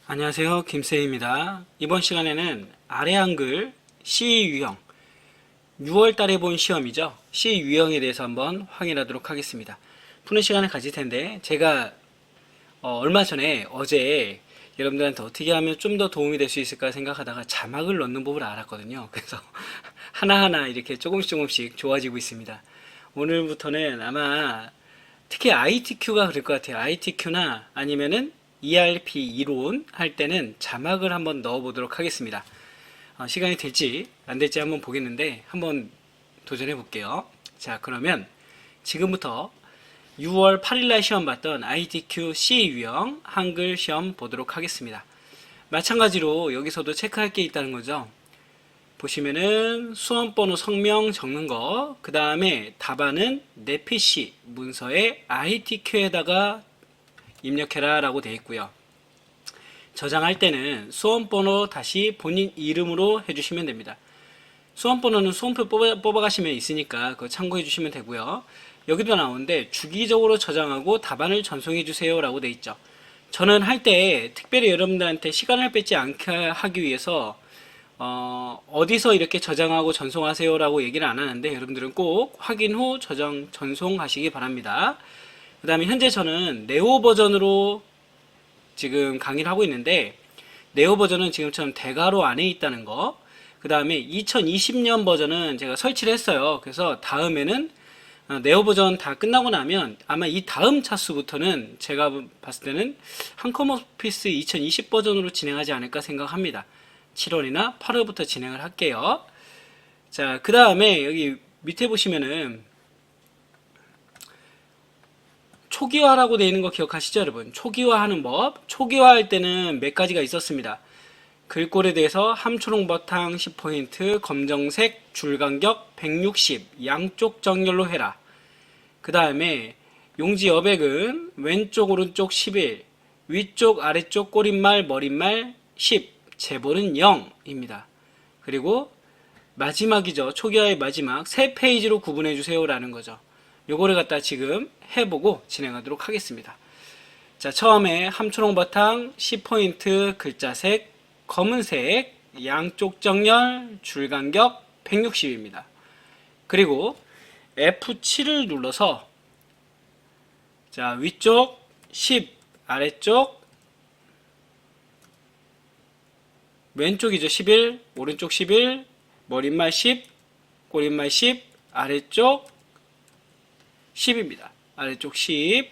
안녕하세요. 김쌤입니다. 이번 시간에는 아래 한글 C 유형 6월 달에 본 시험이죠. C 유형에 대해서 한번 확인하도록 하겠습니다. 푸는 시간을 가질 텐데 제가 얼마 전에 어제 여러분들한테 어떻게 하면 좀 더 도움이 될 수 있을까 생각하다가 자막을 넣는 법을 알았거든요. 그래서 하나하나 이렇게 조금씩 좋아지고 있습니다. 오늘부터는 아마 특히 ITQ가 그럴 것 같아요. ITQ나 아니면은 ERP 이론 할 때는 자막을 한번 넣어 보도록 하겠습니다. 시간이 될지 안 될지 한번 보겠는데 한번 도전해 볼게요. 자, 그러면 지금부터 6월 8일 날 시험 봤던 ITQ C 유형 한글 시험 보도록 하겠습니다. 마찬가지로 여기서도 체크할 게 있다는 거죠. 보시면은 수험번호 성명 적는 거, 그 다음에 답안은 내 PC 문서에 ITQ에다가 입력해라 라고 되어 있고요. 저장할 때는 수험번호 다시 본인 이름으로 해주시면 됩니다. 수험번호는 수험표 뽑아가시면 있으니까 그거 참고해 주시면 되고요. 여기도 나오는데 주기적으로 저장하고 답안을 전송해 주세요 라고 되어 있죠. 저는 할 때 특별히 여러분들한테 시간을 뺏지 않게 하기 위해서 어디서 이렇게 저장하고 전송하세요 라고 얘기를 안 하는데 여러분들은 꼭 확인 후 저장 전송하시기 바랍니다. 그 다음에 현재 저는 네오 버전으로 지금 강의를 하고 있는데 네오 버전은 지금처럼 대괄호 안에 있다는 거, 그 다음에 2020년 버전은 제가 설치를 했어요. 그래서 다음에는 네오 버전 다 끝나고 나면 아마 이 다음 차수부터는 제가 봤을 때는 한컴오피스 2020 버전으로 진행하지 않을까 생각합니다. 7월이나 8월부터 진행을 할게요. 자, 그 다음에 여기 밑에 보시면은 초기화라고 되어 있는 거 기억하시죠, 여러분? 초기화하는 법. 초기화할 때는 몇 가지가 있었습니다. 글꼴에 대해서 함초롱 바탕 10포인트, 검정색, 줄 간격 160, 양쪽 정렬로 해라. 그 다음에 용지 여백은 왼쪽 오른쪽 11, 위쪽 아래쪽 꼬릿말 머릿말 10, 제보는 0입니다. 그리고 마지막이죠. 초기화의 마지막 세 페이지로 구분해 주세요 라는 거죠. 요거를 갖다 지금 해보고 진행하도록 하겠습니다. 자, 처음에 함초롱 바탕 10포인트 글자색 검은색 양쪽 정렬 줄 간격 160입니다. 그리고 F7을 눌러서 자, 위쪽 10 아래쪽 왼쪽이죠. 11 오른쪽 11 머릿말 10 꼬릿말 10 아래쪽 10입니다. 아래쪽 10.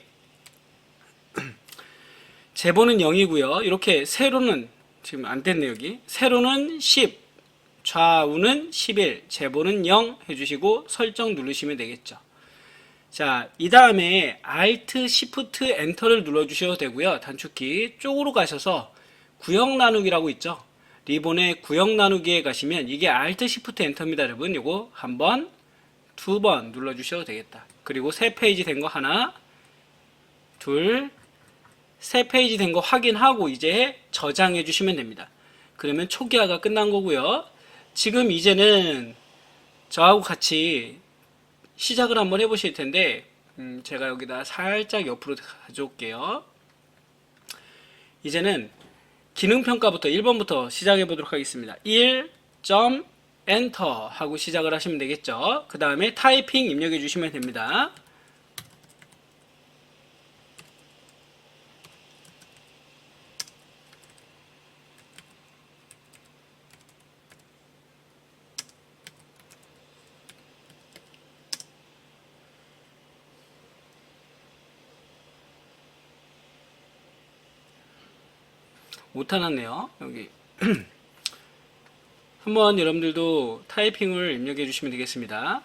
제보는 0이고요. 이렇게 세로는 지금 안 됐네요. 여기 세로는 10, 좌우는 11, 제보는 0 해주시고 설정 누르시면 되겠죠. 자, 이 다음에 Alt, Shift, Enter를 눌러주셔도 되고요. 단축키 쪽으로 가셔서 구역 나누기라고 있죠. 리본의 구역 나누기에 가시면 이게 Alt, Shift, Enter입니다. 여러분 요거 한 번, 두 번 눌러주셔도 되겠다. 그리고 세 페이지 된 거 하나, 둘, 세 페이지 된 거 확인하고 이제 저장해 주시면 됩니다. 그러면 초기화가 끝난 거고요. 지금 이제는 저하고 같이 시작을 한번 해보실 텐데 제가 여기다 살짝 옆으로 가져올게요. 이제는 기능평가부터 1번부터 시작해 보도록 하겠습니다. 1점 엔터 하고 시작을 하시면 되겠죠. 그 다음에 타이핑 입력해 주시면 됩니다. 오타 났네요. 여기 한번 여러분들도 타이핑을 입력해 주시면 되겠습니다.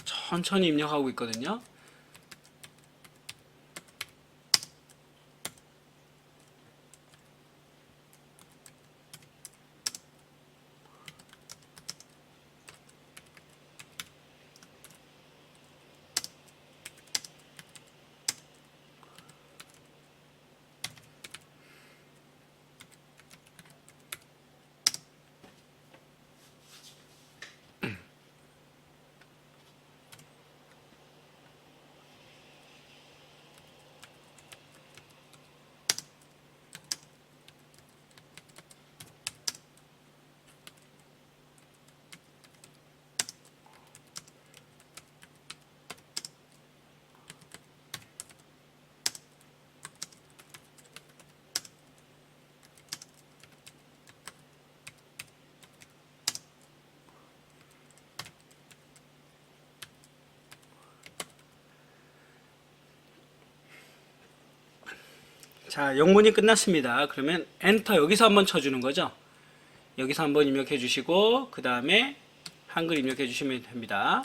천천히 입력하고 있거든요. 자, 영문이 끝났습니다. 그러면 엔터 여기서 한번 쳐주는 거죠. 여기서 한번 입력해 주시고 그 다음에 한글 입력해 주시면 됩니다.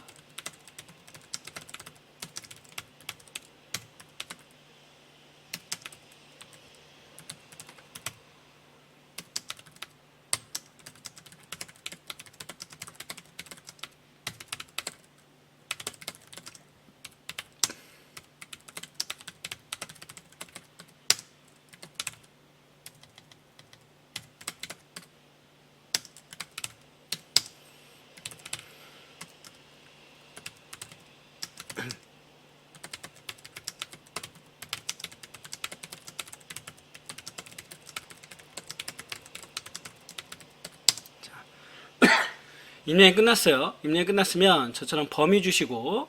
입력이 끝났어요. 입력이 끝났으면 저처럼 범위 주시고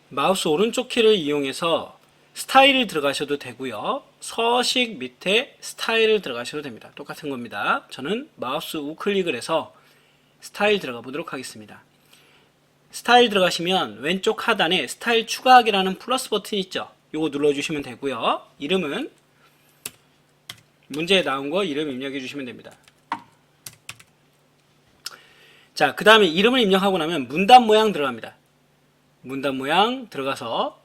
마우스 오른쪽 키를 이용해서 스타일을 들어가셔도 되고요. 서식 밑에 스타일을 들어가셔도 됩니다. 똑같은 겁니다. 저는 마우스 우클릭을 해서 스타일 들어가 보도록 하겠습니다. 스타일 들어가시면 왼쪽 하단에 스타일 추가하기라는 플러스 버튼이 있죠. 이거 눌러주시면 되고요. 이름은 문제에 나온 거 이름 입력해 주시면 됩니다. 자, 그 다음에 이름을 입력하고 나면 문단 모양 들어갑니다. 문단 모양 들어가서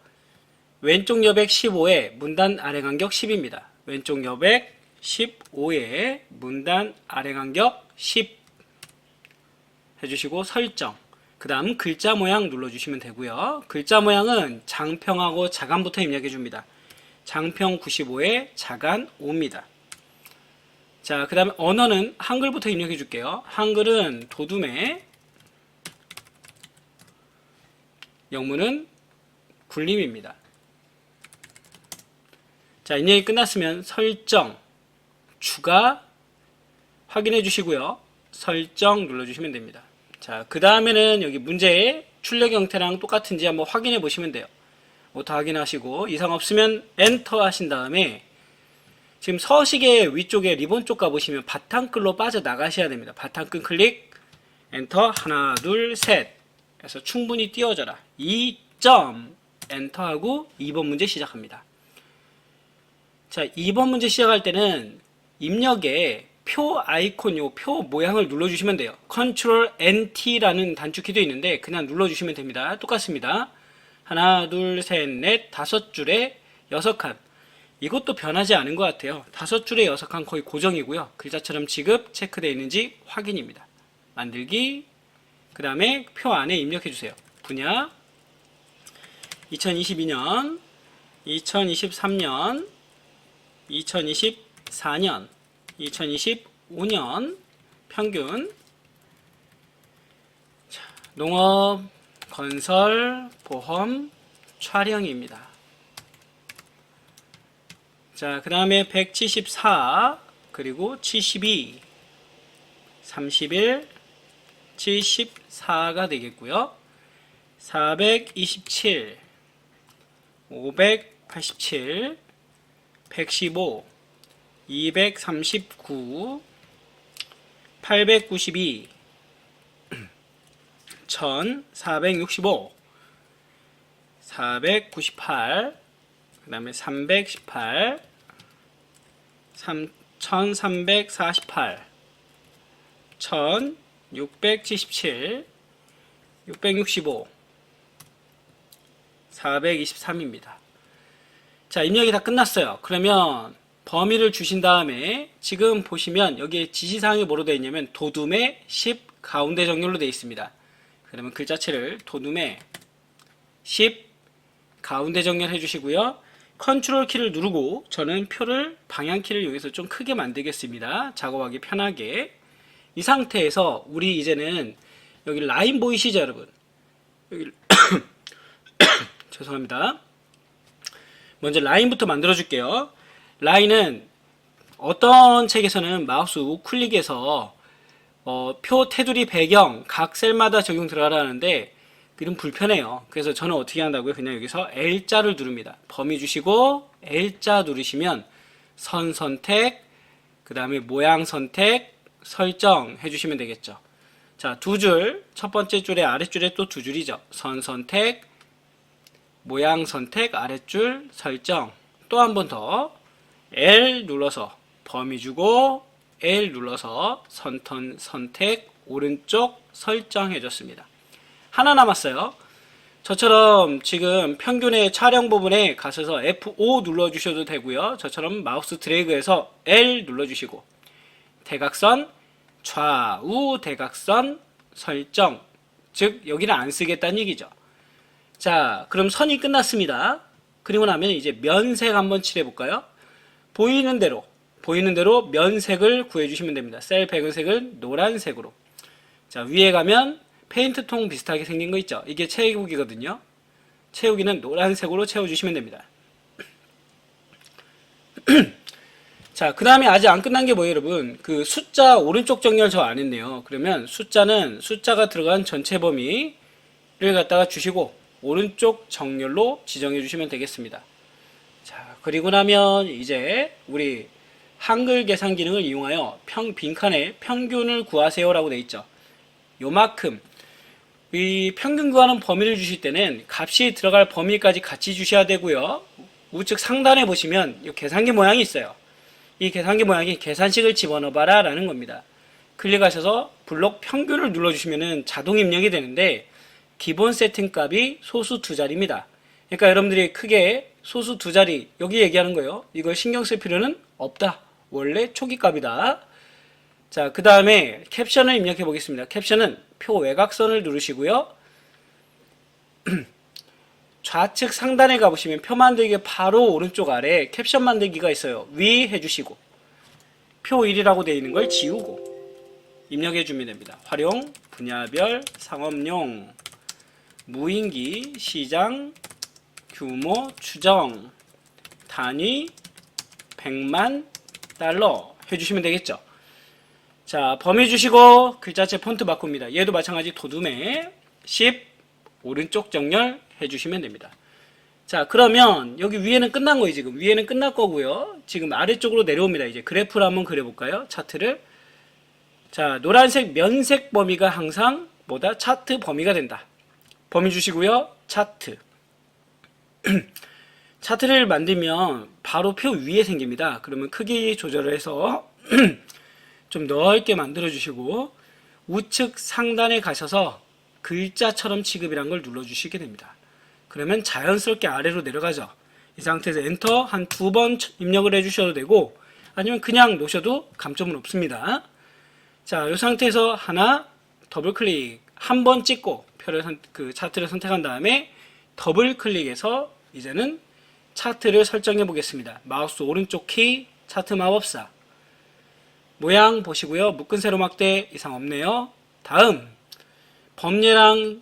왼쪽 여백 15에 문단 아래 간격 10입니다. 왼쪽 여백 15에 문단 아래 간격 10 해주시고 설정. 그 다음 글자 모양 눌러주시면 되고요. 글자 모양은 장평하고 자간부터 입력해 줍니다. 장평 95에 자간 5입니다. 자, 그 다음에 언어는 한글부터 입력해 줄게요. 한글은 도둠에, 영문은 굴림입니다. 자, 입력이 끝났으면 설정, 추가 확인해 주시고요. 설정 눌러주시면 됩니다. 자, 그 다음에는 여기 문제의 출력 형태랑 똑같은지 한번 확인해 보시면 돼요. 오토 확인하시고 이상 없으면 엔터 하신 다음에 지금 서식의 위쪽에 리본 쪽 가보시면 바탕글로 빠져나가셔야 됩니다. 바탕글 클릭, 엔터, 하나, 둘, 셋 해서 충분히 띄워져라. 2점, 엔터하고 2번 문제 시작합니다. 자, 2번 문제 시작할 때는 입력에 표 아이콘, 요 표 모양을 눌러주시면 돼요. 컨트롤 NT라는 단축키도 있는데 그냥 눌러주시면 됩니다. 똑같습니다. 하나, 둘, 셋, 넷, 5줄에 6칸. 이것도 변하지 않은 것 같아요. 5줄에 6칸 거의 고정이고요. 글자처럼 지급 체크되어 있는지 확인입니다. 만들기, 그 다음에 표 안에 입력해 주세요. 분야 2022년, 2023년, 2024년, 2025년 평균. 자, 농업, 건설, 보험, 촬영입니다. 자, 그 다음에 174, 그리고 72, 31, 74가 되겠고요. 427, 587, 115, 239, 892, 1465, 498, 그 다음에 318, 1348, 1677, 665, 423입니다. 자, 입력이 다 끝났어요. 그러면 범위를 주신 다음에 지금 보시면 여기에 지시사항이 뭐로 되어 있냐면 도둠에 10 가운데 정렬로 되어 있습니다. 그러면 글자체를 도둠에 10 가운데 정렬 해주시고요. 컨트롤 키를 누르고 저는 표를 방향키를 이용해서 좀 크게 만들겠습니다. 작업하기 편하게. 이 상태에서 우리 이제는 여기 라인 보이시죠, 여러분? 여기 죄송합니다. 먼저 라인부터 만들어 줄게요. 라인은 어떤 책에서는 마우스 우클릭해서 표 테두리 배경 각 셀마다 적용 들어가라는데 이름 불편해요. 그래서 저는 어떻게 한다고요? 그냥 여기서 L자를 누릅니다. 범위 주시고 L자 누르시면 선 선택, 그 다음에 모양 선택, 설정 해주시면 되겠죠. 자, 두 줄, 첫 번째 줄에 아랫줄에 또 두 줄이죠. 선 선택, 모양 선택 아랫줄 설정, 또 한 번 더 L 눌러서 범위 주고 L 눌러서 선턴 선택 오른쪽 설정해 줬습니다. 하나 남았어요. 저처럼 지금 평균의 촬영 부분에 가셔서 F5 눌러주셔도 되고요. 저처럼 마우스 드래그해서 L 눌러주시고 대각선, 좌우 대각선 설정, 즉 여기는 안 쓰겠다는 얘기죠. 자, 그럼 선이 끝났습니다. 그리고 나면 이제 면색 한번 칠해볼까요? 보이는 대로 면색을 구해주시면 됩니다. 셀 배경색을 노란색으로. 자, 위에 가면 페인트 통 비슷하게 생긴 거 있죠? 이게 채우기거든요. 채우기는 노란색으로 채워주시면 됩니다. 자, 그 다음에 아직 안 끝난 게 뭐예요, 여러분? 그 숫자 오른쪽 정렬 저 안 했네요. 그러면 숫자는 숫자가 들어간 전체 범위를 갖다가 주시고 오른쪽 정렬로 지정해 주시면 되겠습니다. 자, 그리고 나면 이제 우리 한글 계산 기능을 이용하여 빈칸에 평균을 구하세요라고 되어 있죠. 요만큼. 이 평균 구하는 범위를 주실 때는 값이 들어갈 범위까지 같이 주셔야 되고요. 우측 상단에 보시면 이 계산기 모양이 있어요. 이 계산기 모양이 계산식을 집어넣어봐라 라는 겁니다. 클릭하셔서 블록 평균을 눌러주시면 자동 입력이 되는데 기본 세팅 값이 소수 두 자리입니다. 그러니까 여러분들이 크게 소수 두 자리 여기 얘기하는 거예요. 이걸 신경 쓸 필요는 없다. 원래 초기 값이다. 자, 그 다음에 캡션을 입력해 보겠습니다. 캡션은 표 외곽선을 누르시고요. 좌측 상단에 가보시면 표 만들기 바로 오른쪽 아래 캡션 만들기가 있어요. 위 해주시고 표 1이라고 되어 있는 걸 지우고 입력해 주면 됩니다. 활용, 분야별, 상업용, 무인기, 시장, 규모, 추정, 단위, 100만 달러 해주시면 되겠죠. 자, 범위 주시고 글자체 폰트 바꿉니다. 얘도 마찬가지 도둠에 10 오른쪽 정렬 해주시면 됩니다. 자, 그러면 여기 위에는 끝난 거예요. 지금 위에는 끝날 거고요. 지금 아래쪽으로 내려옵니다. 이제 그래프를 한번 그려볼까요? 차트를. 자, 노란색 면색 범위가 항상 뭐다? 차트 범위가 된다. 범위 주시고요. 차트. 차트를 만들면 바로 표 위에 생깁니다. 그러면 크기 조절을 해서 좀 넓게 만들어 주시고 우측 상단에 가셔서 글자처럼 취급이란 걸 눌러 주시게 됩니다. 그러면 자연스럽게 아래로 내려가죠. 이 상태에서 엔터 한 2번 입력을 해 주셔도 되고 아니면 그냥 놓으셔도 감점은 없습니다. 자, 이 상태에서 하나 더블 클릭 한 번 찍고 그 차트를 선택한 다음에 더블 클릭해서 이제는 차트를 설정해 보겠습니다. 마우스 오른쪽 키 차트 마법사 모양 보시고요. 묶은 세로막대 이상 없네요. 다음 범례랑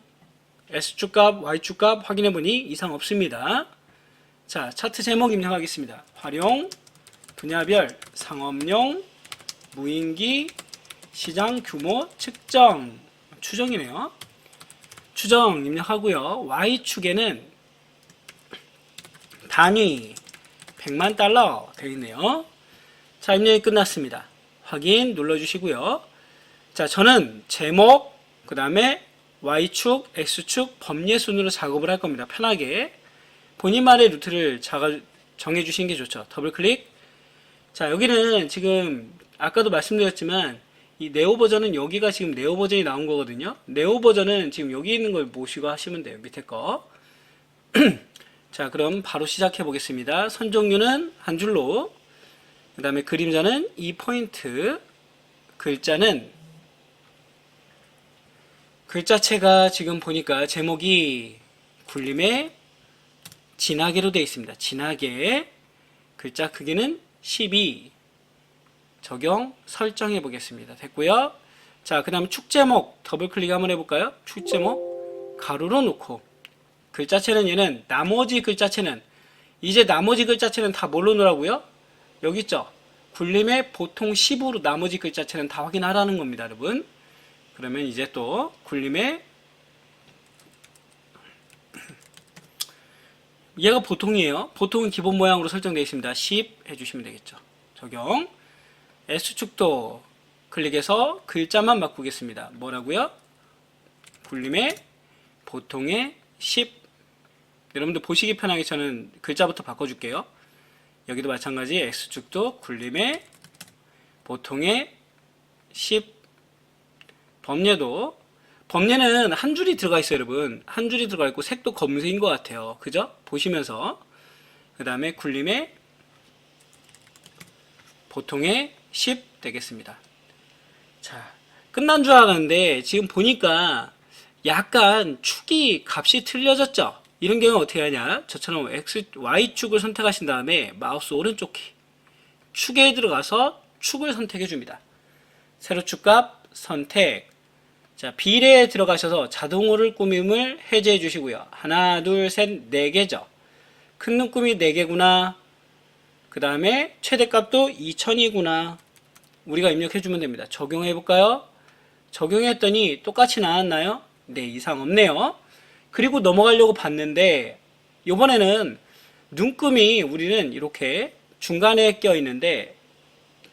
S축값, Y축값 확인해보니 이상 없습니다. 자, 차트 제목 입력하겠습니다. 활용, 분야별, 상업용, 무인기, 시장 규모, 측정, 추정이네요. 추정 입력하고요. Y축에는 단위 100만 달러 되어 있네요. 자, 입력이 끝났습니다. 확인 눌러주시고요. 자, 저는 제목, 그 다음에 Y축, X축, 범례 순으로 작업을 할 겁니다. 편하게. 본인만의 루트를 정해주시는 게 좋죠. 더블 클릭. 자, 여기는 지금 아까도 말씀드렸지만 이 네오 버전은 여기가 지금 네오 버전이 나온 거거든요. 네오 버전은 지금 여기 있는 걸 보시고 하시면 돼요. 밑에 거. 자, 그럼 바로 시작해 보겠습니다. 선 종류는 한 줄로, 그 다음에 그림자는 2포인트, 글자체가 지금 보니까 제목이 굴림의 진하게로 되어 있습니다. 진하게. 글자 크기는 12. 적용 설정해 보겠습니다. 됐고요. 자, 그 다음 축제목 더블 클릭 한번 해볼까요? 축제목 가로로 놓고 글자체는 얘는 나머지 글자체는 다 뭘로 놓으라고요? 여기 있죠? 굴림의 보통 10으로 나머지 글자체는 다 확인하라는 겁니다, 여러분. 그러면 이제 또 굴림의 얘가 보통이에요. 보통은 기본 모양으로 설정되어 있습니다. 10 해주시면 되겠죠. 적용. S축도 클릭해서 글자만 바꾸겠습니다. 뭐라고요? 굴림의 보통의 10 여러분들 보시기 편하게 저는 글자부터 바꿔줄게요. 여기도 마찬가지 X축도 굴림의 보통의 10 범례도 범례는 한 줄이 들어가 있어요 여러분. 한 줄이 들어가 있고 색도 검은색인 것 같아요. 그죠? 보시면서 그 다음에 굴림의 보통의 10 되겠습니다. 자, 끝난 줄 알았는데 지금 보니까 약간 축이 값이 틀려졌죠? 이런 경우 어떻게 하냐? 저처럼 Y축을 선택하신 다음에 마우스 오른쪽 키 축에 들어가서 축을 선택해 줍니다. 세로축값 선택. 자, 비례에 들어가셔서 자동으로 꾸밈을 해제해 주시고요. 하나, 둘, 셋, 4개죠. 큰 눈금이 4개구나. 그 다음에 최대값도 2000이구나. 우리가 입력해주면 됩니다. 적용해볼까요? 적용했더니 똑같이 나왔나요? 네, 이상 없네요. 그리고 넘어가려고 봤는데 이번에는 눈금이 우리는 이렇게 중간에 껴있는데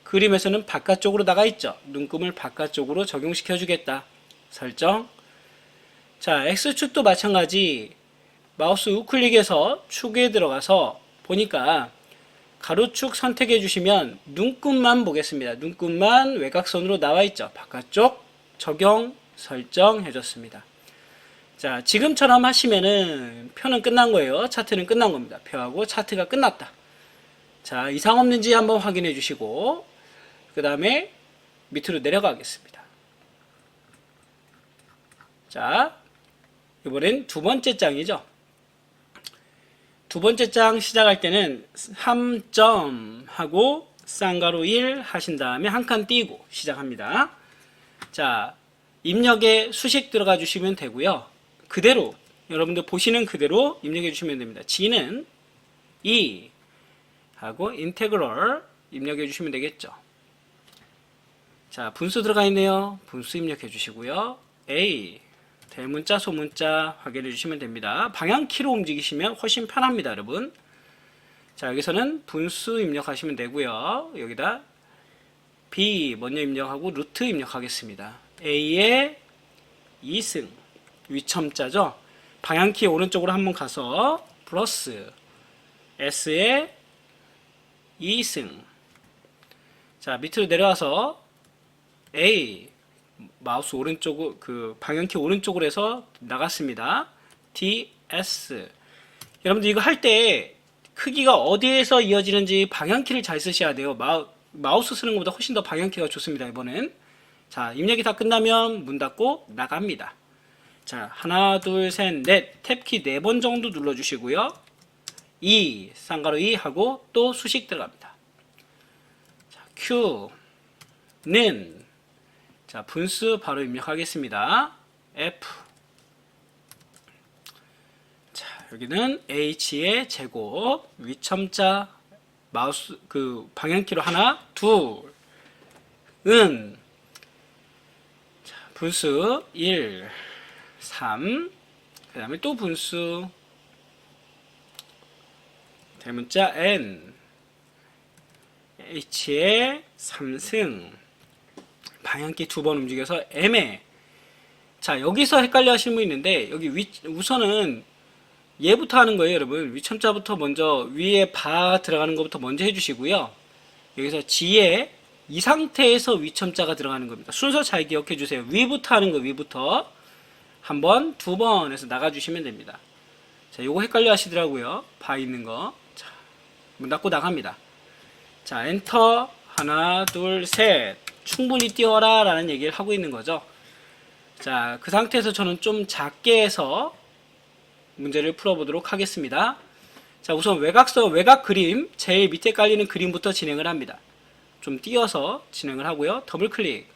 그림에서는 바깥쪽으로 나가 있죠. 눈금을 바깥쪽으로 적용시켜 주겠다. 설정. 자, X축도 마찬가지. 마우스 우클릭해서 축에 들어가서 보니까 가로축 선택해 주시면 눈금만 보겠습니다. 눈금만 외곽선으로 나와 있죠. 바깥쪽 적용 설정해 줬습니다. 자, 지금처럼 하시면은 표는 끝난 거예요. 차트는 끝난 겁니다. 표하고 차트가 끝났다. 자, 이상 없는지 한번 확인해 주시고 그 다음에 밑으로 내려가겠습니다. 자, 이번엔 두 번째 장이죠. 두 번째 장 시작할 때는 3점 하고 쌍가로 1 하신 다음에 한 칸 띄고 시작합니다. 자, 입력에 수식 들어가 주시면 되고요. 그대로 여러분들 보시는 그대로 입력해 주시면 됩니다. G는 2 하고 인테그럴 입력해 주시면 되겠죠. 자, 분수 들어가 있네요. 분수 입력해 주시고요. A 대문자 소문자 확인해 주시면 됩니다. 방향키로 움직이시면 훨씬 편합니다 여러분. 자, 여기서는 분수 입력하시면 되고요. 여기다 B 먼저 입력하고 루트 입력하겠습니다. A의 2승 위첨자죠. 방향키 오른쪽으로 한번 가서 플러스 S의 2승. 자, 밑으로 내려와서 A 마우스 오른쪽 그 방향키 오른쪽으로 해서 나갔습니다. DS. 여러분들 이거 할 때 크기가 어디에서 이어지는지 방향키를 잘 쓰셔야 돼요. 마우스 쓰는 것보다 훨씬 더 방향키가 좋습니다. 이번엔. 자, 입력이 다 끝나면 문 닫고 나갑니다. 자, 하나, 둘, 셋, 넷. 탭키 4번 정도 눌러주시고요. 2, 쌍가로 2 하고 또 수식 들어갑니다. 자, Q는 자, 분수 바로 입력하겠습니다. F. 자, 여기는 H의 제곱, 위첨자, 마우스, 방향키로 하나, 둘, 자, 분수 1, 3, 그 다음에 또 분수, 대문자 N, H의 3승, 방향키 2번 움직여서 M에. 자, 여기서 헷갈려 하시는 분 있는데 여기 우선은 얘부터 하는 거예요 여러분. 위첨자부터 먼저 위에 바 들어가는 것부터 먼저 해주시고요. 여기서 G에 이 상태에서 위첨자가 들어가는 겁니다. 순서 잘 기억해 주세요. 위부터 하는 거 위부터 한 번, 2번 해서 나가주시면 됩니다. 자, 요거 헷갈려 하시더라고요. 바 있는 거. 자, 문 닫고 나갑니다. 자, 엔터. 하나, 둘, 셋. 충분히 띄워라 라는 얘기를 하고 있는 거죠. 자, 그 상태에서 저는 좀 작게 해서 문제를 풀어보도록 하겠습니다. 자, 우선 외곽 그림, 제일 밑에 깔리는 그림부터 진행을 합니다. 좀 띄어서 진행을 하고요. 더블 클릭.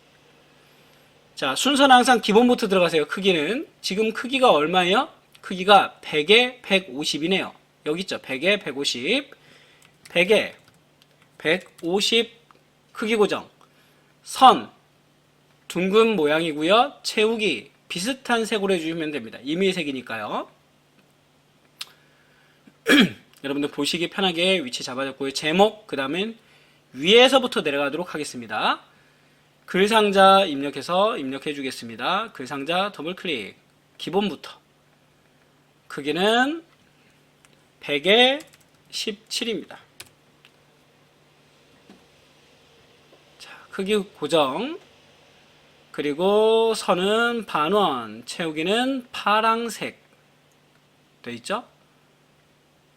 자, 순서는 항상 기본부터 들어가세요. 크기는. 지금 크기가 얼마예요? 크기가 100에 150이네요. 여기 있죠. 100에 150. 100에 150 크기 고정. 선, 둥근 모양이고요. 채우기, 비슷한 색으로 해주시면 됩니다. 임의색이니까요. 여러분들 보시기 편하게 위치 잡아줬고요. 제목, 그 다음엔 위에서부터 내려가도록 하겠습니다. 글상자 입력해서 입력해 주겠습니다. 글상자 더블 클릭. 기본부터. 크기는 100에 17입니다. 자, 크기 고정. 그리고 선은 반원, 채우기는 파랑색 돼 있죠?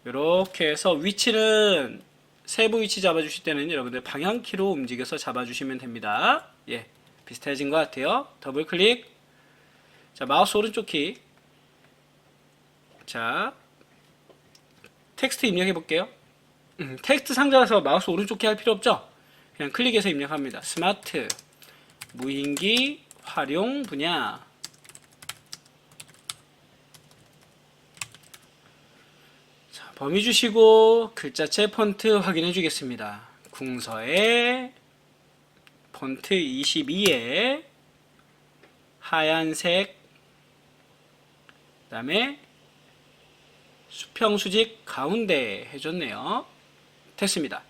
이렇게 해서 위치는 세부 위치 잡아주실 때는 여러분들 방향키로 움직여서 잡아주시면 됩니다. 예, 비슷해진 것 같아요. 더블 클릭. 자, 마우스 오른쪽 키. 자, 텍스트 입력해 볼게요. 텍스트 상자라서 마우스 오른쪽 키 할 필요 없죠? 그냥 클릭해서 입력합니다. 스마트 무인기 활용 분야. 자, 범위 주시고 글자체 폰트 확인해 주겠습니다. 궁서에 폰트 22에 하얀색, 그 다음에 수평수직 가운데 해줬네요. 됐습니다.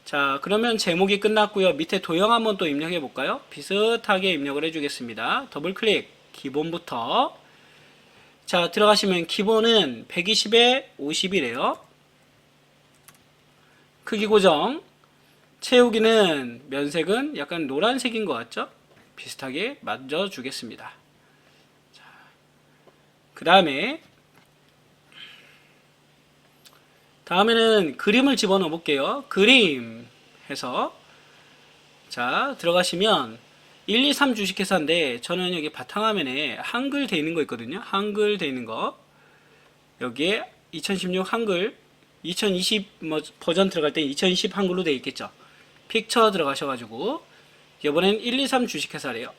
자, 그러면 제목이 끝났고요. 밑에 도형 한번 또 입력해 볼까요? 비슷하게 입력을 해주겠습니다. 더블 클릭, 기본부터. 자, 들어가시면 기본은 120에 50이래요. 크기 고정. 채우기는 면색은 약간 노란색인 것 같죠? 비슷하게 만져주겠습니다. 그 다음에는 그림을 집어넣어 볼게요. 그림 해서 자, 들어가시면 1, 2, 3 주식회사인데 저는 여기 바탕화면에 한글 돼 있는 거 있거든요. 한글 돼 있는 거 여기에 2016 한글 2020 뭐 버전 들어갈 때 2020 한글로 돼 있겠죠. 픽처 들어가셔가지고 이번엔 1, 2, 3 주식회사래요.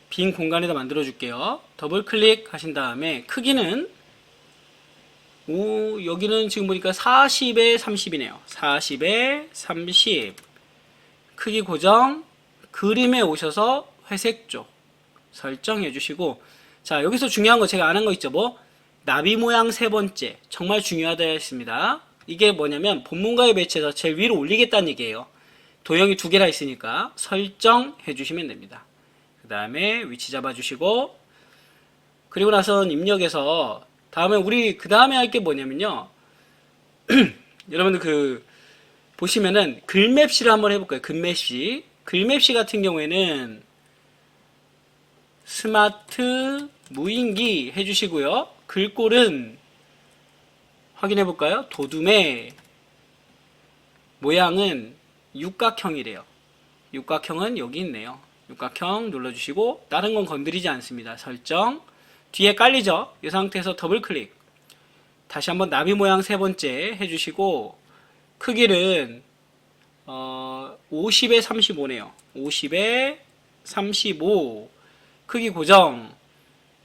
빈 공간에다 만들어 줄게요. 더블 클릭 하신 다음에 크기는 여기는 지금 보니까 40에 30이네요. 40에 30. 크기 고정. 그림에 오셔서 회색 쪽 설정해 주시고, 자, 여기서 중요한 거 제가 안 한 거 있죠? 뭐? 나비 모양 세 번째. 정말 중요하다 했습니다. 이게 뭐냐면 본문과의 배치해서 제일 위로 올리겠다는 얘기예요. 도형이 두 개나 있으니까 설정해 주시면 됩니다. 그 다음에 위치 잡아주시고, 그리고 나선 입력해서 다음에 우리 그 다음에 할 게 뭐냐면요. 여러분들 보시면은 글맵시를 한번 해볼까요? 글맵시. 글맵시 같은 경우에는 스마트 무인기 해주시고요. 글꼴은 확인해볼까요? 도둠의 모양은 육각형이래요. 육각형은 여기 있네요. 육각형 눌러주시고 다른 건 건드리지 않습니다. 설정. 뒤에 깔리죠? 이 상태에서 더블 클릭. 다시 한번 나비 모양 세 번째 해주시고 크기는 50에 35네요. 50에 35. 크기 고정.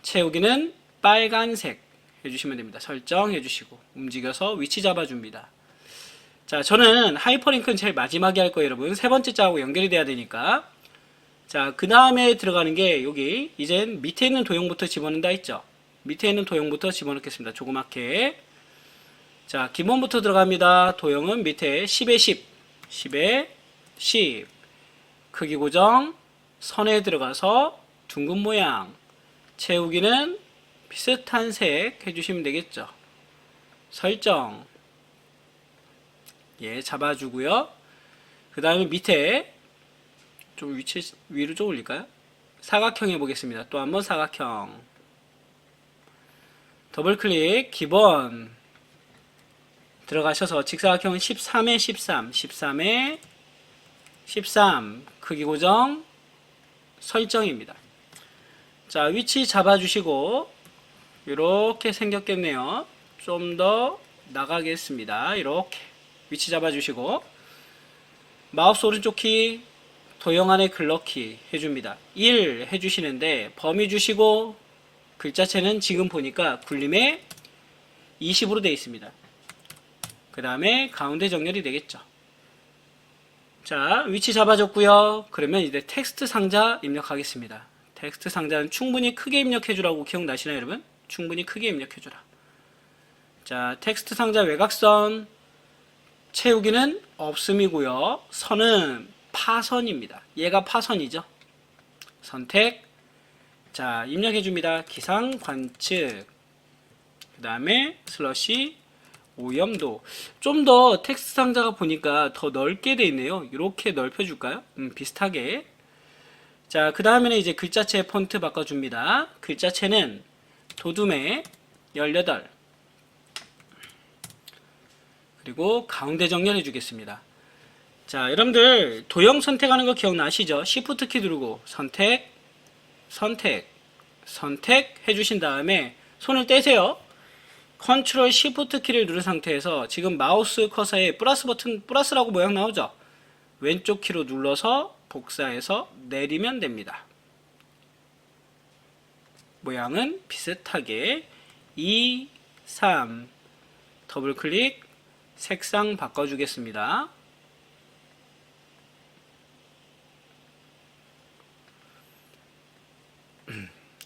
채우기는 빨간색 해주시면 됩니다. 설정 해주시고 움직여서 위치 잡아줍니다. 자, 저는 하이퍼링크는 제일 마지막에 할 거예요, 여러분. 세 번째 자하고 연결이 돼야 되니까. 자, 그 다음에 들어가는 게 여기 이젠 밑에 있는 도형부터 집어넣는다 했죠. 밑에 있는 도형부터 집어넣겠습니다. 조그맣게. 자, 기본부터 들어갑니다. 도형은 밑에 10에 10, 10에 10. 크기 고정. 선에 들어가서 둥근 모양. 채우기는 비슷한 색 해주시면 되겠죠. 설정. 예, 잡아주고요. 그 다음에 밑에 좀 위치 위로 좀 올릴까요? 사각형 해보겠습니다. 또 한번 사각형. 더블 클릭. 기본 들어가셔서 직사각형은 13에 13, 13에 13. 크기 고정. 설정입니다. 자, 위치 잡아주시고 이렇게 생겼겠네요. 좀 더 나가겠습니다. 이렇게 위치 잡아주시고 마우스 오른쪽 키 도형 안에 글러키 해줍니다. 1 해주시는데 범위 주시고 글자체는 지금 보니까 굴림에 20으로 되어 있습니다. 그 다음에 가운데 정렬이 되겠죠. 자, 위치 잡아줬고요. 그러면 이제 텍스트 상자 입력하겠습니다. 텍스트 상자는 충분히 크게 입력해주라고 기억나시나요, 여러분? 충분히 크게 입력해주라. 자, 텍스트 상자 외곽선 채우기는 없음이고요. 선은 파선입니다. 얘가 파선이죠. 선택. 자, 입력해줍니다. 기상 관측. 그 다음에 슬러시 오염도. 좀 더 텍스트 상자가 보니까 더 넓게 돼 있네요. 이렇게 넓혀줄까요? 비슷하게. 자, 그 다음에는 이제 글자체 폰트 바꿔줍니다. 글자체는 도둠의 18. 그리고 가운데 정렬해 주겠습니다. 자, 여러분들 도형 선택하는 거 기억나시죠? Shift 키 누르고 선택, 선택, 선택 해주신 다음에 손을 떼세요. 컨트롤 Shift 키를 누른 상태에서 지금 마우스 커서에 플러스 버튼, 플러스라고 모양 나오죠? 왼쪽 키로 눌러서 복사해서 내리면 됩니다. 모양은 비슷하게 2, 3 더블 클릭 색상 바꿔주겠습니다.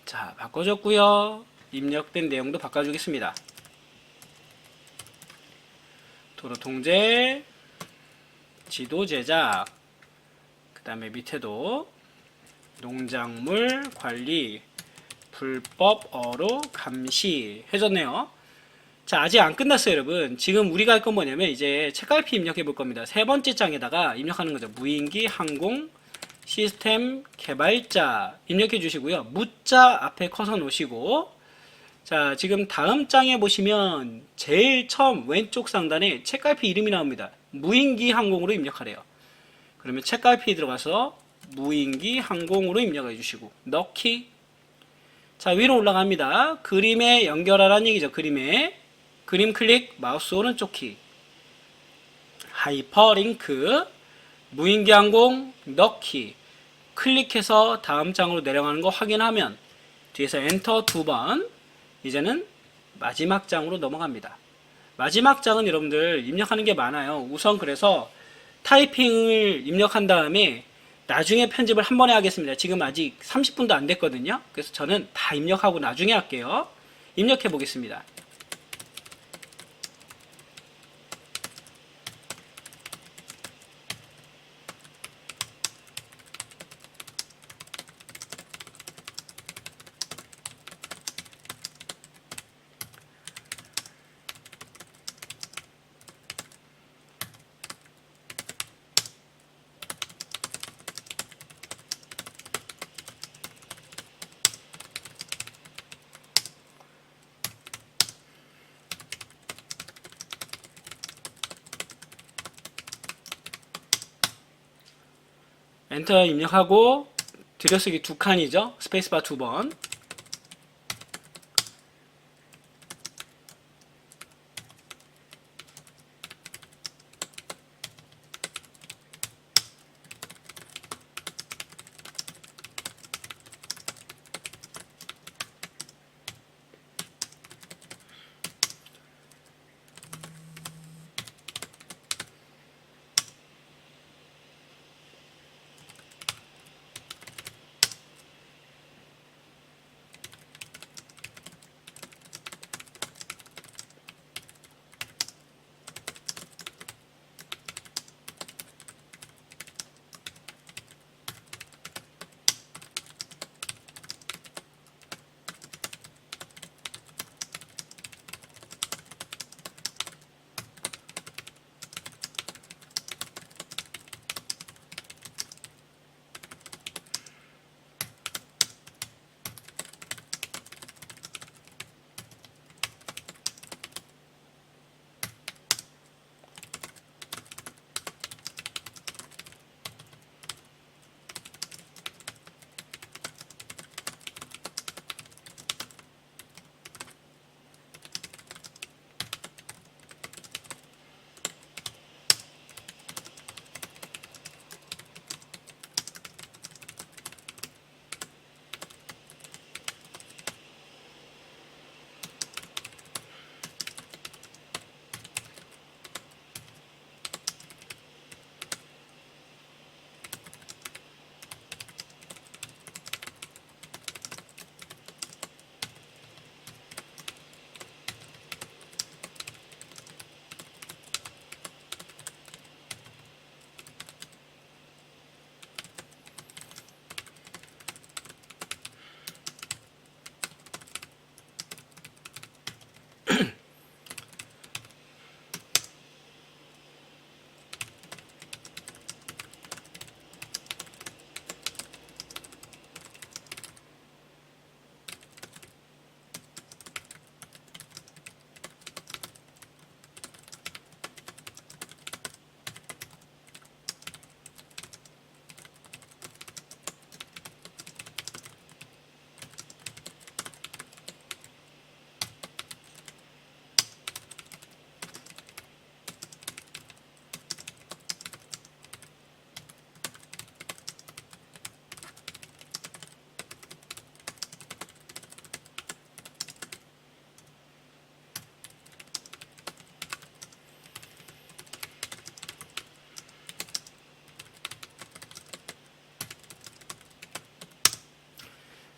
자, 바꿔줬고요. 입력된 내용도 바꿔주겠습니다. 도로 통제, 지도 제작, 그 다음에 밑에도 농작물 관리, 불법 어로 감시 해줬네요. 자, 아직 안 끝났어요, 여러분. 지금 우리가 할 건 뭐냐면 이제 책갈피 입력해 볼 겁니다. 세 번째 장에다가 입력하는 거죠. 무인기 항공 시스템 개발자 입력해 주시고요. 무자 앞에 커서 놓으시고, 자, 지금 다음 장에 보시면 제일 처음 왼쪽 상단에 책갈피 이름이 나옵니다. 무인기 항공으로 입력하래요. 그러면 책갈피 들어가서 무인기 항공으로 입력해 주시고 넣기. 자, 위로 올라갑니다. 그림에 연결하라는 얘기죠. 그림에 그림 클릭, 마우스 오른쪽 키, 하이퍼링크, 무인기 항공 넣기 클릭해서 다음 장으로 내려가는 거 확인하면 뒤에서 엔터 2번, 이제는 마지막 장으로 넘어갑니다. 마지막 장은 여러분들 입력하는 게 많아요. 우선 그래서 타이핑을 입력한 다음에 나중에 편집을 한 번에 하겠습니다. 지금 아직 30분도 안 됐거든요. 그래서 저는 다 입력하고 나중에 할게요. 입력해 보겠습니다. 엔터 입력하고 들여쓰기 2칸이죠. 스페이스바 2번.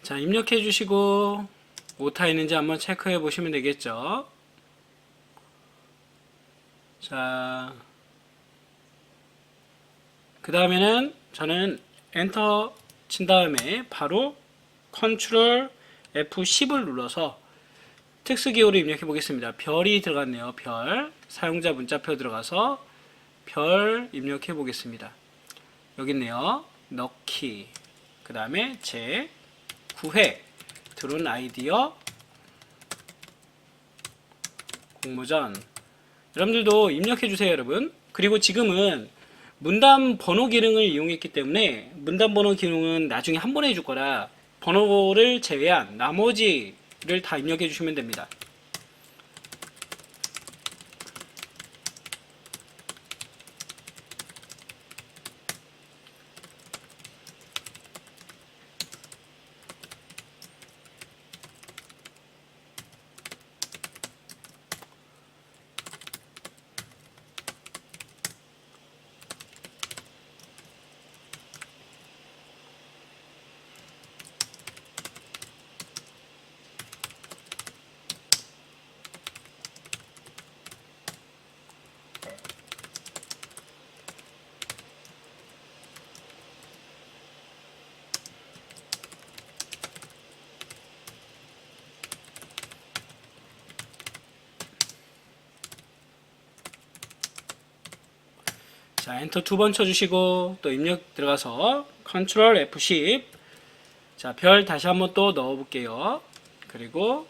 자, 입력해 주시고 오타 있는지 한번 체크해 보시면 되겠죠. 자, 그 다음에는 저는 엔터 친 다음에 바로 컨트롤 F10을 눌러서 특수 기호를 입력해 보겠습니다. 별이 들어갔네요. 별. 사용자 문자표 들어가서 별 입력해 보겠습니다. 여기 있네요. 넣기. 그 다음에 제 9회 드론 아이디어 공모전. 여러분들도 입력해 주세요, 여러분. 그리고 지금은 문단 번호 기능을 이용했기 때문에 문단 번호 기능은 나중에 한 번에 해줄 거라 번호를 제외한 나머지를 다 입력해 주시면 됩니다. 자, 엔터 두 번 쳐주시고 또 입력 들어가서 컨트롤 F10. 자, 별 다시 한번 또 넣어 볼게요. 그리고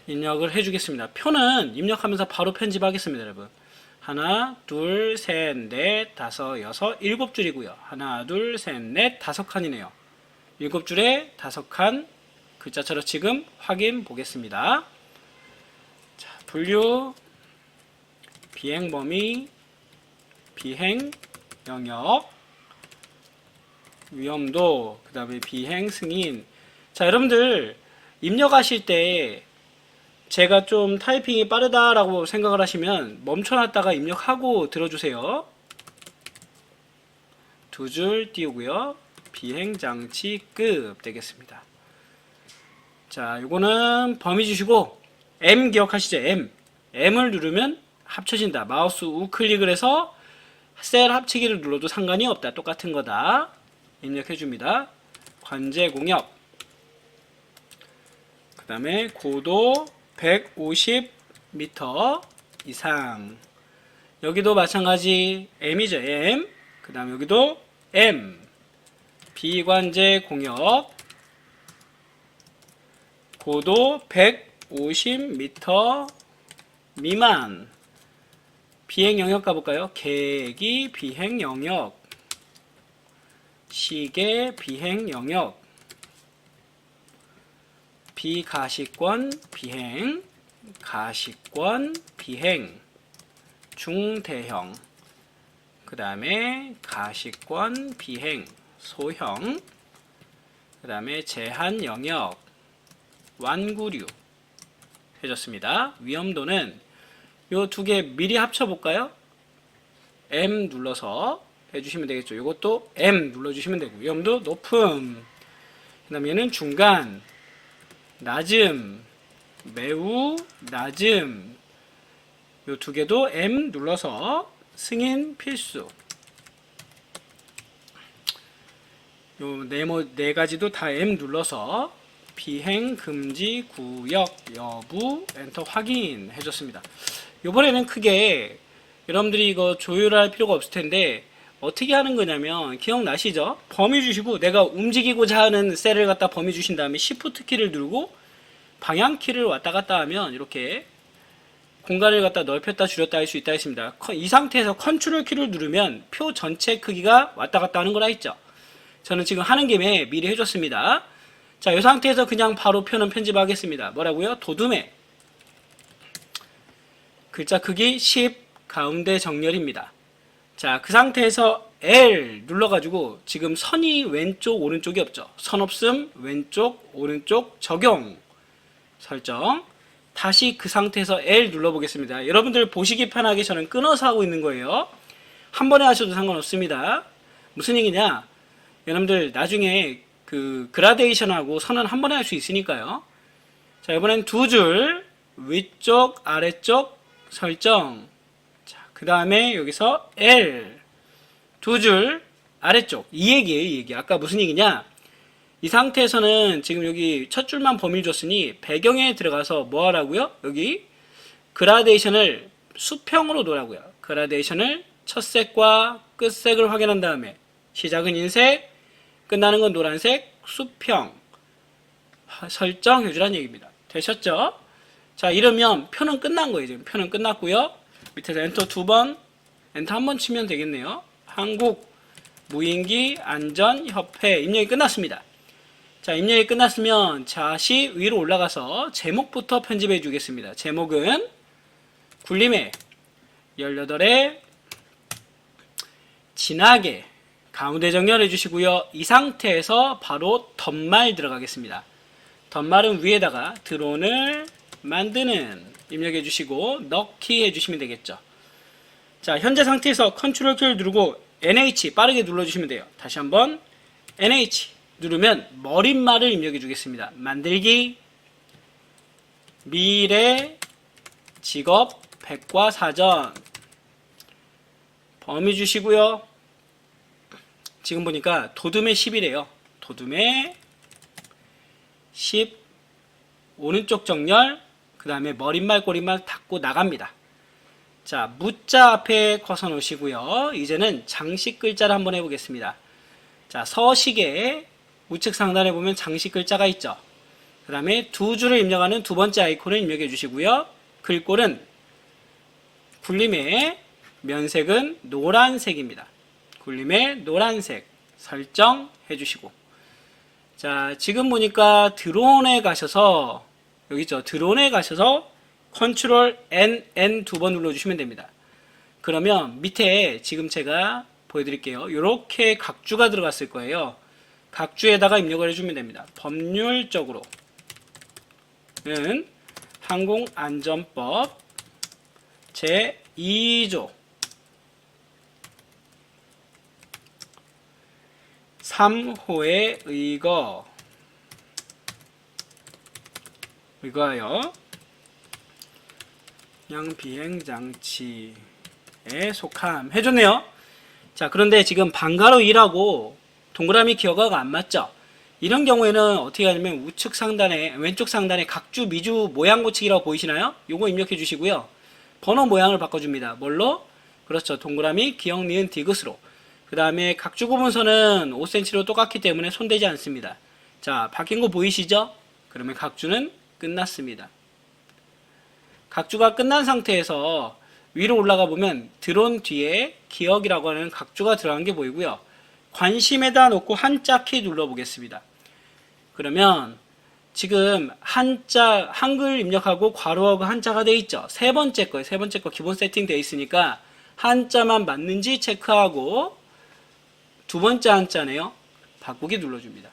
입력을 해주겠습니다. 표는 입력하면서 바로 편집하겠습니다, 여러분. 하나, 둘, 셋, 넷, 다섯, 여섯, 일곱 줄이고요. 하나, 둘, 셋, 넷, 다섯 칸이네요. 일곱 줄에 다섯 칸 글자처럼 지금 확인 보겠습니다. 자, 분류, 비행 범위, 비행 영역, 위험도, 그 다음에 비행 승인. 자, 여러분들 입력하실 때 제가 좀 타이핑이 빠르다라고 생각을 하시면 멈춰놨다가 입력하고 들어주세요. 두 줄 띄우고요. 비행장치급 되겠습니다. 자, 요거는 범위 주시고 M 기억하시죠? M을 누르면 합쳐진다. 마우스 우클릭을 해서 셀 합치기를 눌러도 상관이 없다. 똑같은 거다. 입력해 줍니다. 관제 공역. 그 다음에 고도 150m 이상. 여기도 마찬가지 M이죠. M. 그 다음 여기도 M. 비관제 공역. 고도 150m 미만. 비행 영역 가볼까요? 계기 비행 영역. 시계 비행 영역. 비가시권 비행, 가시권 비행, 중대형, 그 다음에 가시권 비행, 소형, 그 다음에 제한 영역, 완구류 해줬습니다. 위험도는 요 두 개 미리 합쳐볼까요? M 눌러서 해주시면 되겠죠. 요것도 M 눌러주시면 되고, 위험도 높음, 그 다음에 얘는 중간, 낮음, 매우 낮음. 요 두 개도 M 눌러서 승인 필수. 요 네 가지도 다 M 눌러서 비행 금지 구역 여부 엔터 확인 해줬습니다. 요번에는 크게 여러분들이 이거 조율할 필요가 없을 텐데 어떻게 하는 거냐면 기억나시죠? 범위 주시고 내가 움직이고자 하는 셀을 갖다 범위 주신 다음에 Shift 키를 누르고 방향 키를 왔다 갔다 하면 이렇게 공간을 갖다 넓혔다 줄였다 할 수 있다 했습니다. 이 상태에서 컨트롤 키를 누르면 표 전체 크기가 왔다 갔다 하는 거라 했죠. 저는 지금 하는 김에 미리 해줬습니다. 자, 이 상태에서 그냥 바로 표는 편집하겠습니다. 뭐라고요? 도둠에 글자 크기 10 가운데 정렬입니다. 자, 그 상태에서 L 눌러가지고 지금 선이 왼쪽 오른쪽이 없죠. 선 없음 왼쪽 오른쪽 적용 설정. 다시 그 상태에서 L 눌러보겠습니다. 여러분들 보시기 편하게 저는 끊어서 하고 있는 거예요. 한 번에 하셔도 상관없습니다. 무슨 얘기냐? 여러분들 나중에 그 그라데이션하고 선은 한 번에 할 수 있으니까요. 자, 이번엔 두 줄 위쪽 아래쪽 설정. 자, 그 다음에 여기서 L 두 줄 아래쪽. 이 얘기예요, 이 얘기. 아까 무슨 얘기냐? 이 상태에서는 지금 여기 첫 줄만 범위를 줬으니 배경에 들어가서 뭐 하라고요? 여기 그라데이션을 수평으로 놓으라고요. 그라데이션을 첫 색과 끝 색을 확인한 다음에 시작은 흰색, 끝나는 건 노란색, 수평 설정해 주라는 얘기입니다. 되셨죠? 자, 이러면 표는 끝난 거예요. 지금 표는 끝났고요. 밑에서 엔터 두 번, 엔터 한 번 치면 되겠네요. 한국 무인기 안전협회 입력이 끝났습니다. 자, 입력이 끝났으면 다시 위로 올라가서 제목부터 편집해 주겠습니다. 제목은 굴림의 18에 진하게 가운데 정렬해 주시고요. 이 상태에서 바로 덧말 들어가겠습니다. 덧말은 위에다가 드론을 만드는 입력해 주시고 넣기 해 주시면 되겠죠. 자, 현재 상태에서 컨트롤 키를 누르고 NH 빠르게 눌러주시면 돼요. 다시 한번 NH 누르면 머릿말을 입력해 주겠습니다. 만들기, 미래, 직업, 백과사전, 범위 주시고요. 지금 보니까 도둠의 10이래요. 도둠의 10, 오른쪽 정렬, 그 다음에 머릿말, 꼬릿말 닫고 나갑니다. 자, 무자 앞에 커서 놓으시고요. 이제는 장식 글자를 한번 해보겠습니다. 자, 서식에 우측 상단에 보면 장식 글자가 있죠. 그 다음에 두 줄을 입력하는 두 번째 아이콘을 입력해 주시고요. 글꼴은 굴림의 면색은 노란색입니다. 굴림의 노란색 설정해 주시고, 자, 지금 보니까 드론에 가셔서 여기 있죠. 드론에 가셔서 컨트롤 N 두 번 눌러주시면 됩니다. 그러면 밑에 지금 제가 보여드릴게요. 이렇게 각주가 들어갔을 거예요. 각주에다가 입력을 해주면 됩니다. 법률적으로는 항공안전법 제2조 3호에 의거하여 비행장치에 속함 해줬네요. 자, 그런데 지금 방가로 2라고 동그라미 기어가가 안 맞죠? 이런 경우에는 어떻게 하냐면 우측 상단에 왼쪽 상단에 각주 미주 모양 고치기라고 보이시나요? 요거 입력해 주시고요. 번호 모양을 바꿔줍니다. 뭘로? 그렇죠. 동그라미 기역 니은 디귿으로. 그 다음에 각주 구분선은 5cm로 똑같기 때문에 손대지 않습니다. 자, 바뀐 거 보이시죠? 그러면 각주는 끝났습니다. 각주가 끝난 상태에서 위로 올라가 보면 드론 뒤에 기억이라고 하는 각주가 들어간 게 보이고요. 관심에다 놓고 한자 키 눌러 보겠습니다. 그러면 지금 한자 한글 입력하고 괄호하고 한자가 되어 있죠. 세 번째 거 기본 세팅 되어 있으니까 한자만 맞는지 체크하고 두 번째 한자네요. 바꾸기 눌러줍니다.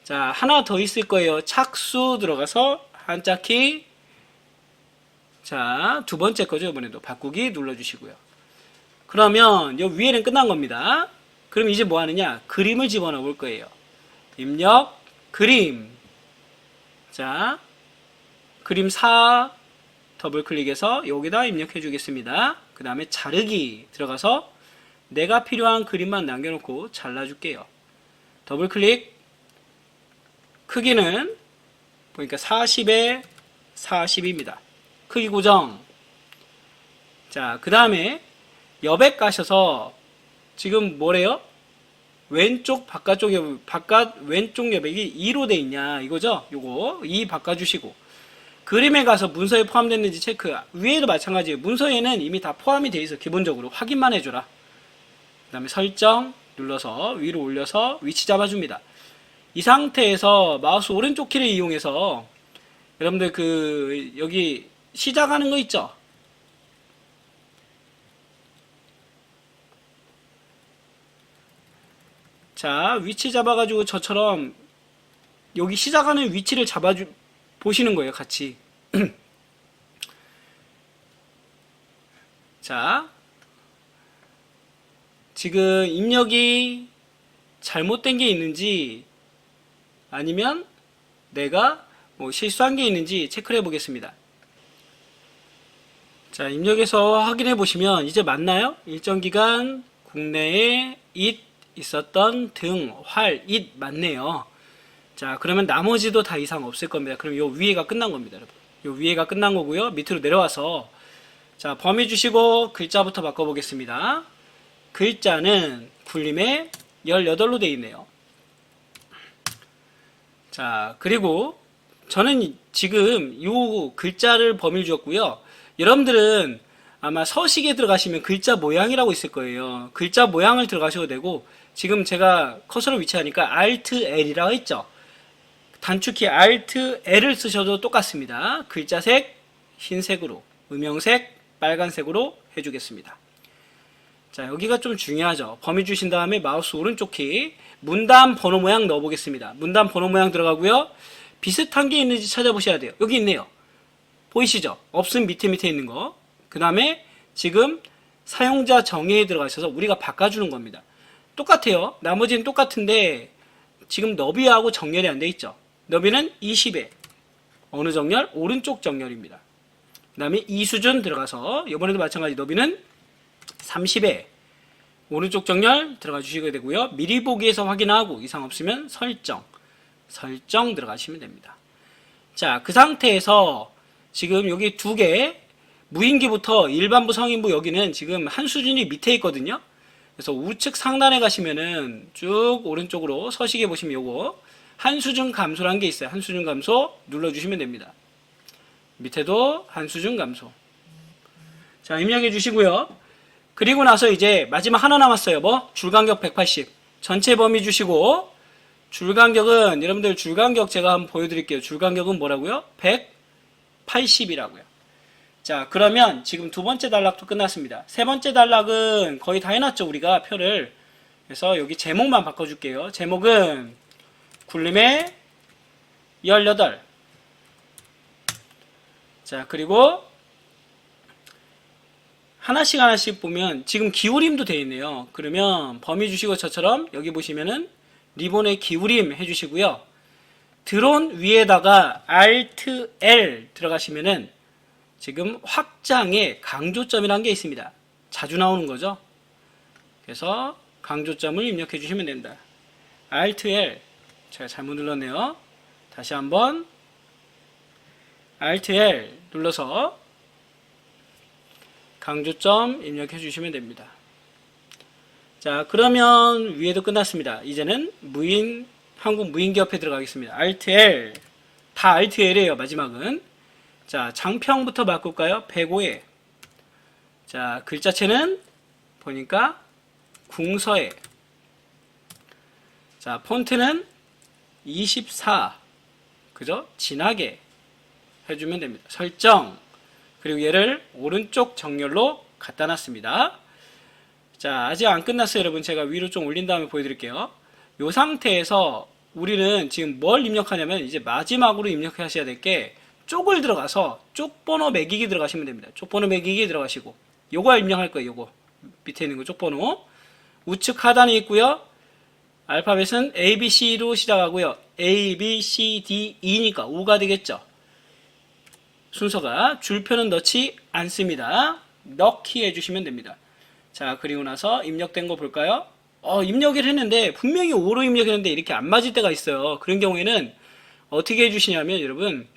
자, 하나 더 있을 거예요. 착수 들어가서 한자 키. 자, 두 번째 거죠. 이번에도 바꾸기 눌러주시고요. 그러면 요 위에는 끝난 겁니다. 그럼 이제 뭐 하느냐? 그림을 집어넣어 볼 거예요. 입력, 그림. 자, 그림 4 더블 클릭해서 여기다 입력해 주겠습니다. 그 다음에 자르기 들어가서 내가 필요한 그림만 남겨놓고 잘라줄게요. 더블 클릭. 크기는 보니까 40에 40입니다. 크기 고정. 자, 그 다음에 여백 가셔서 지금 뭐래요? 왼쪽 바깥쪽 왼쪽 여백이 2로 돼 있냐 이거죠? 요거 2 바꿔주시고, 그림에 가서 문서에 포함됐는지 체크. 위에도 마찬가지예요. 문서에는 이미 다 포함이 돼 있어. 기본적으로 확인만 해줘라. 그 다음에 설정 눌러서 위로 올려서 위치 잡아줍니다. 이 상태에서 마우스 오른쪽 키를 이용해서 여러분들 그 여기 시작하는 거 있죠? 자, 위치 잡아가지고 저처럼 여기 시작하는 위치를 보시는 거예요, 같이. 자, 지금 입력이 잘못된 게 있는지 아니면 내가 뭐 실수한 게 있는지 체크를 해 보겠습니다. 자, 입력해서 확인해 보시면 이제 맞나요? 일정 기간 국내에 있었던 등, 활, 맞네요. 자, 그러면 나머지도 다 이상 없을 겁니다. 그럼 요 위에가 끝난 겁니다, 여러분. 요 위에가 끝난 거고요. 밑으로 내려와서 자, 범위 주시고 글자부터 바꿔보겠습니다. 글자는 굴림에 18로 되어 있네요. 자, 그리고 저는 지금 요 글자를 범위를 주었고요. 여러분들은 아마 서식에 들어가시면 글자 모양이라고 있을 거예요. 글자 모양을 들어가셔도 되고, 지금 제가 커서로 위치하니까 Alt L이라고 했죠. 단축키 Alt L을 쓰셔도 똑같습니다. 글자색 흰색으로, 음영색 빨간색으로 해주겠습니다. 자, 여기가 좀 중요하죠. 범위 주신 다음에 마우스 오른쪽 키 문단 번호 모양 넣어보겠습니다. 문단 번호 모양 들어가고요. 비슷한 게 있는지 찾아보셔야 돼요. 여기 있네요. 보이시죠? 없음 밑에 있는 거. 그 다음에 지금 사용자 정의에 들어가셔서 우리가 바꿔주는 겁니다. 똑같아요. 나머지는 똑같은데 지금 너비하고 정렬이 안 돼 있죠. 너비는 20에 어느 정렬? 오른쪽 정렬입니다. 그 다음에 이수준 들어가서 이번에도 마찬가지 너비는 30에 오른쪽 정렬 들어가 주시게 되고요. 미리 보기에서 확인하고 이상 없으면 설정 들어가시면 됩니다. 자, 그 상태에서 지금 여기 두 개 무인기부터 일반부 성인부 여기는 지금 한 수준이 밑에 있거든요. 그래서 우측 상단에 가시면은 쭉 오른쪽으로 서식에 보시면 요거 한 수준 감소라는 게 있어요. 한 수준 감소 눌러주시면 됩니다. 밑에도 한 수준 감소. 자, 입력해 주시고요. 그리고 나서 이제 마지막 하나 남았어요. 뭐? 줄간격 180. 전체 범위 주시고 줄간격은 여러분들 줄간격 제가 한번 보여드릴게요. 줄간격은 뭐라고요? 180이라고요. 자, 그러면 지금 두 번째 단락도 끝났습니다. 세 번째 단락은 거의 다 해놨죠. 우리가 표를. 그래서 여기 제목만 바꿔줄게요. 제목은 굴림의 18. 자, 그리고 하나씩 보면 지금 기울임도 되어 있네요. 그러면 범위 주시고 저처럼 여기 보시면은 리본의 기울임 해주시고요. 드론 위에다가 Alt L 들어가시면은 지금 확장의 강조점이라는 게 있습니다. 자주 나오는 거죠. 그래서 강조점을 입력해 주시면 됩니다. Alt L. 제가 잘못 눌렀네요. 다시 한번 Alt L 눌러서 강조점 입력해 주시면 됩니다. 자, 그러면 위에도 끝났습니다. 이제는 한국 무인기업에 들어가겠습니다. Alt L. 다 Alt L이에요, 마지막은. 자, 장평부터 바꿀까요? 105에. 자, 글자체는 보니까 궁서에. 자, 폰트는 24. 그죠? 진하게 해주면 됩니다. 설정. 그리고 얘를 오른쪽 정렬로 갖다 놨습니다. 자, 아직 안 끝났어요, 여러분. 제가 위로 좀 올린 다음에 보여드릴게요. 이 상태에서 우리는 지금 뭘 입력하냐면 이제 마지막으로 입력하셔야 될 게 쪽을 들어가서 쪽번호 매기기 들어가시면 됩니다. 쪽번호 매기기 들어가시고 요거 입력할 거예요. 요거 밑에 있는 거 쪽번호 우측 하단에 있고요. 알파벳은 ABC로 시작하고요. A, B, C, D, E니까 U가 되겠죠. 순서가 줄표는 넣지 않습니다. 넣기 해주시면 됩니다. 자, 그리고 나서 입력된 거 볼까요? 입력을 했는데 분명히 5로 입력했는데 이렇게 안 맞을 때가 있어요. 그런 경우에는 어떻게 해주시냐면 여러분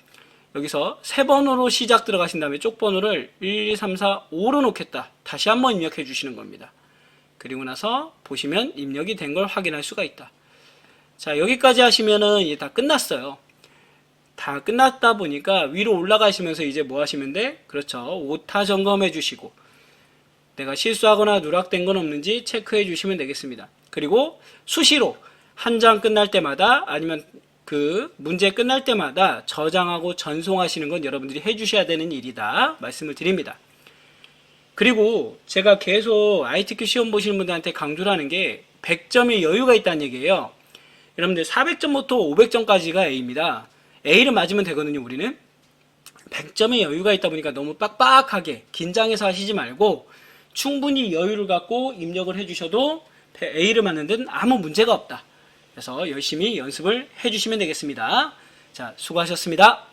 여기서 세 번호로 시작 들어가신 다음에 쪽번호를 1, 2, 3, 4, 5로 놓겠다. 다시 한번 입력해 주시는 겁니다. 그리고 나서 보시면 입력이 된 걸 확인할 수가 있다. 자, 여기까지 하시면은 이제 다 끝났어요. 다 끝났다 보니까 위로 올라가시면서 이제 뭐 하시면 돼? 그렇죠. 오타 점검해 주시고 내가 실수하거나 누락된 건 없는지 체크해 주시면 되겠습니다. 그리고 수시로 한 장 끝날 때마다 아니면 그 문제 끝날 때마다 저장하고 전송하시는 건 여러분들이 해주셔야 되는 일이다 말씀을 드립니다. 그리고 제가 계속 ITQ 시험 보시는 분들한테 강조를 하는 게 100점의 여유가 있다는 얘기예요. 여러분들 400점부터 500점까지가 A입니다. A를 맞으면 되거든요. 우리는 100점의 여유가 있다 보니까 너무 빡빡하게 긴장해서 하시지 말고 충분히 여유를 갖고 입력을 해주셔도 A를 맞는 데는 아무 문제가 없다. 그래서 열심히 연습을 해주시면 되겠습니다. 자, 수고하셨습니다.